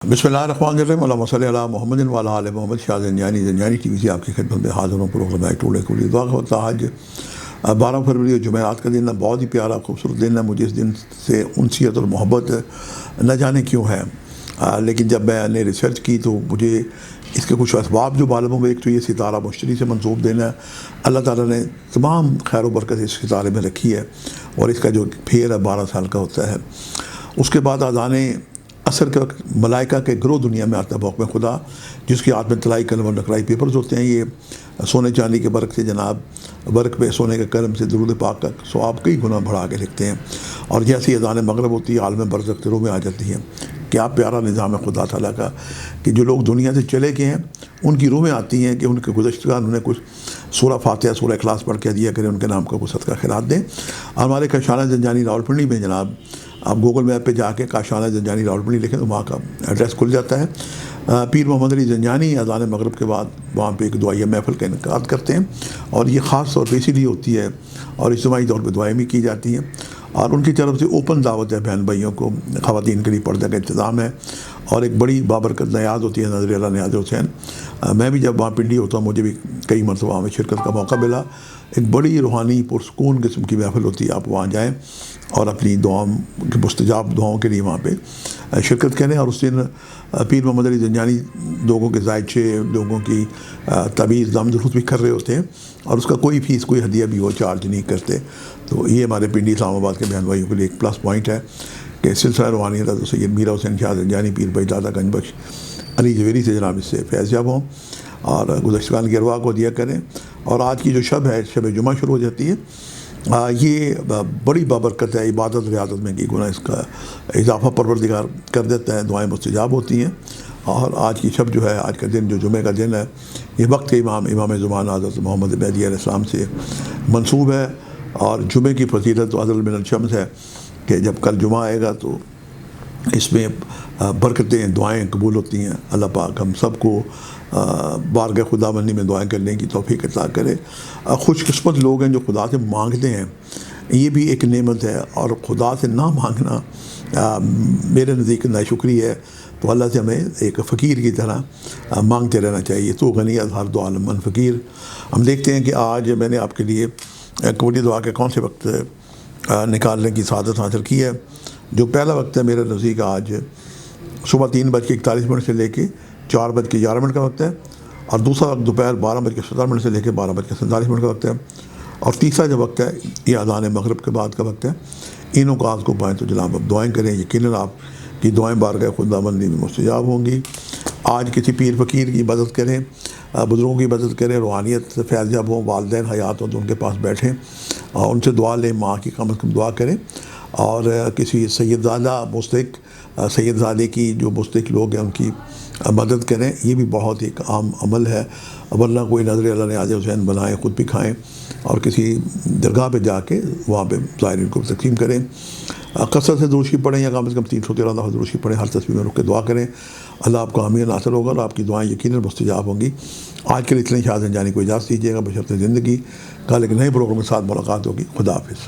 بسم اللہ الرحمن الرحیم، اللہم صلی علی محمد و علی آل محمد۔ شاہ زنجانی ٹی وی سے آپ کی خدمت میں حاضر ہوں۔ پروگرام ٹوڈے کو دعا کا وقت آج 12 فروری جمعرات کا دن ہے، بہت ہی پیارا خوبصورت دن ہے۔ مجھے اس دن سے انسیت اور محبت نہ جانے کیوں ہے، لیکن جب میں نے ریسرچ کی تو مجھے اس کے کچھ اسباب جو معلوم ہوئے۔ ایک تو یہ ستارہ مشتری سے منسوب دن ہے، اللہ تعالیٰ نے تمام خیر و برکت اس ستارے میں رکھی ہے، اور اس کا جو پھیر ہے 12 سال کا ہوتا ہے۔ اس کے بعد اذان عصر کے وقت ملائکہ کے گروہ دنیا میں آتا ہے بحکم خدا، جس کی ہاتھ میں طلائی قلم اور نقرائی پیپرز ہوتے ہیں۔ یہ سونے چاندی کے برق سے جناب برق پہ سونے کے قلم سے درود پاک کا ثواب کئی گنا بڑھا کے لکھتے ہیں، اور جیسی اذان مغرب ہوتی ہے عالم برزخ روح میں آ جاتی ہے۔ کیا پیارا نظام ہے خدا تعالیٰ کا کہ جو لوگ دنیا سے چلے گئے ہیں ان کی روحیں آتی ہیں کہ ان کے گزشتہ انہیں کچھ سورہ فاتحہ سورہ اخلاص پڑھ کے دیا کریں، ان کے نام کا کچھ صدقہ خیرات دیں۔ ہمارے کاشانہ زنجانی راولپنڈی میں جناب آپ گوگل میپ پہ جا کے کاشانہ زنجانی راولپنڈی لکھیں تو وہاں کا ایڈریس کھل جاتا ہے۔ پیر محمد علی زنجانی اذان مغرب کے بعد وہاں پہ ایک دعائیہ محفل کا انعقاد کرتے ہیں، اور یہ خاص طور پہ اسی لیے ہوتی ہے، اور اجتماعی طور پہ دعائیں بھی کی جاتی ہیں، اور ان کی طرف سے اوپن دعوت ہے بہن بھائیوں کو۔ خواتین کے لیے پردہ کا انتظام ہے، اور ایک بڑی بابرکت نیاز ہوتی ہے نظر اللہ نیاز حسین۔ میں بھی جب وہاں پنڈی ہوتا ہوں مجھے بھی کئی مرتبہ وہاں میں شرکت کا موقع ملا۔ ایک بڑی روحانی پرسکون قسم کی محفل ہوتی ہے، آپ وہاں جائیں اور اپنی دعاؤں کی مستجاب دعاؤں کے لیے وہاں پہ شرکت کریں۔ اور اس دن پیر محمد علی زنجانی لوگوں کے زائچے، لوگوں کی تعویذ دم درست بھی کر رہے ہوتے ہیں، اور اس کا کوئی فیس کوئی ہدیہ بھی وہ چارج نہیں کرتے۔ تو یہ ہمارے پنڈی اسلام آباد کے بہن بھائیوں کے لیے ایک پلس پوائنٹ ہے کہ سلسلہ روحانیت حضرت سید میرا حسین شاہ زنجانی پیر بھائی دادا گنج بخش علی جویری سے جناب اس سے فیض یاب ہوں، اور گزشتگان کی ارواح کو دیا کریں۔ اور آج کی جو شب ہے، شب جمعہ شروع ہو جاتی ہے، یہ بڑی بابرکت ہے۔ عبادت ریاضت میں کی گناہ اس کا اضافہ پروردگار کر دیتا ہے، دعائیں مستجاب ہوتی ہیں۔ اور آج کی شب جو ہے، آج کا دن جو جمعہ کا دن ہے، یہ وقت کے امام زمان حضرت محمد مہدی علیہ السلام سے منسوب ہے۔ اور جمعے کی فضیلت تو افضل من الشمس ہے کہ جب کل جمعہ آئے گا تو اس میں برکتیں دعائیں قبول ہوتی ہیں۔ اللہ پاک ہم سب کو بارگاہ خدا بندی میں دعائیں کرنے کی توفیق عطا کرے۔ خوش قسمت لوگ ہیں جو خدا سے مانگتے ہیں، یہ بھی ایک نعمت ہے، اور خدا سے نہ مانگنا میرے نزدیک ناشکری ہے۔ تو اللہ سے ہمیں ایک فقیر کی طرح مانگتے رہنا چاہیے۔ تو غنی از ہر دو عالم من فقیر۔ ہم دیکھتے ہیں کہ آج میں نے آپ کے لیے قبولی دعا کے کون سے وقت نکالنے کی سعادت حاصل کی ہے۔ جو پہلا وقت ہے میرے نزدیک آج صبح 3:41 سے لے کے 4:11 کا وقت ہے، اور دوسرا وقت دوپہر 12:17 سے لے کے 12:47 کا وقت ہے، اور تیسرا جو وقت ہے یہ اذان مغرب کے بعد کا وقت ہے۔ ان اوقات کو پائیں تو جناب اب دعائیں کریں، یقیناً آپ کی دعائیں بارگاہ خدا بندی میں مستجاب ہوں گی۔ آج کسی پیر فقیر کی مدد کریں، بزرگوں کی مدد کریں، روحانیت سے فیض یاب ہوں، والدین حیات ہوں تو ان کے پاس بیٹھیں اور ان سے دعا لیں، ماں کی کم از کم دعا کریں۔ اور کسی سید زادہ مستحق سید زادے کی جو مستحق لوگ ہیں ان کی مدد کریں، یہ بھی بہت ایک عام عمل ہے۔ ورنہ کوئی نظر اللہ نیاز حسین بنائیں، خود بھی کھائیں، اور کسی درگاہ پہ جا کے وہاں پہ ظاہرین کو تقسیم کریں۔ کثرت سے دروشی پڑھیں، یا کم از کم 313 دفعہ دروشی پڑھیں، ہر تصویر میں رک کے دعا کریں۔ اللہ آپ کو حامی ناصر ہوگا، اور آپ کی دعائیں یقیناً مستجاب ہوں گی۔ آج کے لیے اتنے شاہ زنجانی کو اجازت دیجیے گا، بشرط زندگی۔ کل ایک نئے پروگرام کے ساتھ ملاقات ہوگی۔ خدا حافظ۔